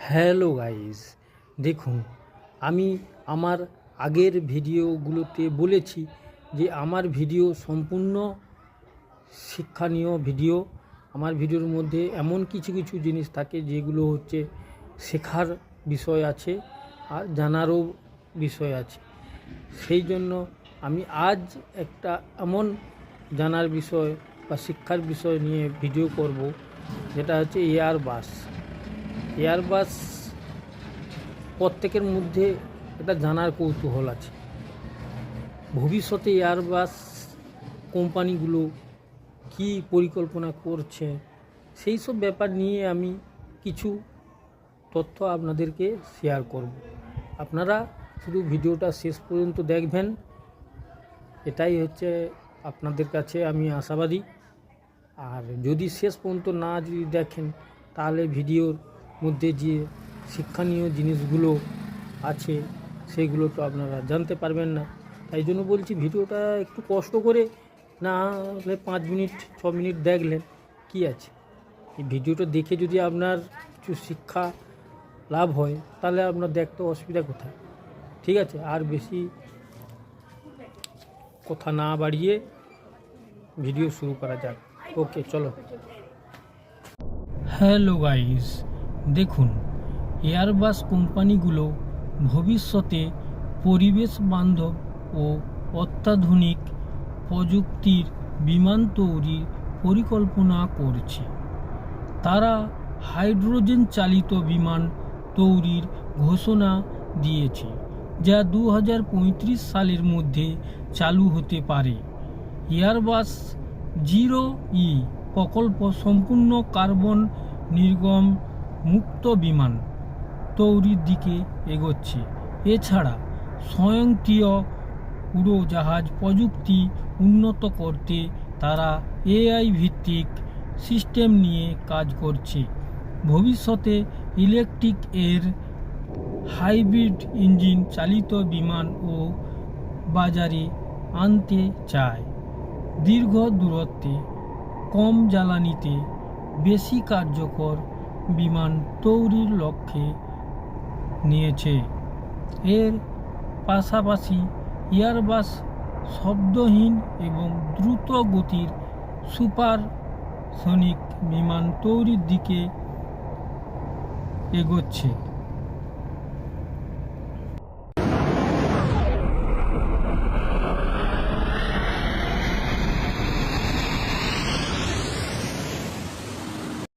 Hello guys, দেখুন আমি আমার আগের ভিডিওগুলোতে বলেছি যে আমার ভিডিও সম্পূর্ণ শিক্ষণীয় ভিডিও। আমার ভিডিওর মধ্যে এমন কিছু কিছু জিনিস থাকে যেগুলো হচ্ছে শেখার বিষয় আছে আর জানারও বিষয় আছে। সেই জন্য আমি আজ একটা এমন জানার বিষয় বা শিক্ষার বিষয় নিয়ে ভিডিও করব, যেটা হচ্ছে এয়ারবাস। প্রত্যেকের মধ্যে এটা জানার কৌতূহল আছে। ভবিষ্যতে এয়ারবাস কোম্পানিগুলো কি পরিকল্পনা করছে, সেই সব ব্যাপার নিয়ে আমি কিছু তথ্য আপনাদেরকে শেয়ার করব। আপনারা শুধু ভিডিওটা শেষ পর্যন্ত দেখবেন, এটাই হচ্ছে আপনাদের কাছে আমি আশাবাদী। আর যদি শেষ পর্যন্ত যদি দেখেন, তাহলে ভিডিওর মধ্যে যে শিক্ষণীয় জিনিসগুলো আছে সেগুলো তো আপনারা জানতে পারবেন না। তাই জন্য বলছি, ভিডিওটা একটু কষ্ট করে, না হলে 5 মিনিট 6 মিনিট দেখলেন কি আছে। এই ভিডিওটা দেখে যদি আপনার কিছু শিক্ষা লাভ হয়, তাহলে আপনার দেখতে অসুবিধা কোথায়? ঠিক আছে, আর বেশি কথা না বাড়িয়ে ভিডিও শুরু করা যাক। ওকে, চলো। হ্যালো গাইস, দেখুন এয়ারবাস কোম্পানিগুলো ভবিষ্যতে পরিবেশ বান্ধব ও অত্যাধুনিক প্রযুক্তির বিমান তৈরির পরিকল্পনা করছে। তারা হাইড্রোজেন চালিত বিমান তৈরির ঘোষণা দিয়েছে, যা 2035 সালের মধ্যে চালু হতে পারে। এয়ারবাস জিরো-ই প্রকল্প সম্পূর্ণ কার্বন নির্গম মুক্ত বিমান তৈরির দিকে এগোচ্ছে। এছাড়া স্বয়ংক্রিয় উড়োজাহাজ প্রযুক্তি উন্নত করতে তারা এআই ভিত্তিক সিস্টেম নিয়ে কাজ করছে। ভবিষ্যতে ইলেকট্রিক হাইব্রিড ইঞ্জিন চালিত বিমানও বাজারে আনতে চায়। দীর্ঘ দূরত্বে কম জ্বালানিতে বেশি কার্যকর বিমান তৈরির লক্ষ্যে নিয়েছে। এর পাশাপাশি এয়ারবাস শব্দহীন এবং দ্রুত গতির সুপারসনিক বিমান তৈরির দিকে এগোচ্ছে।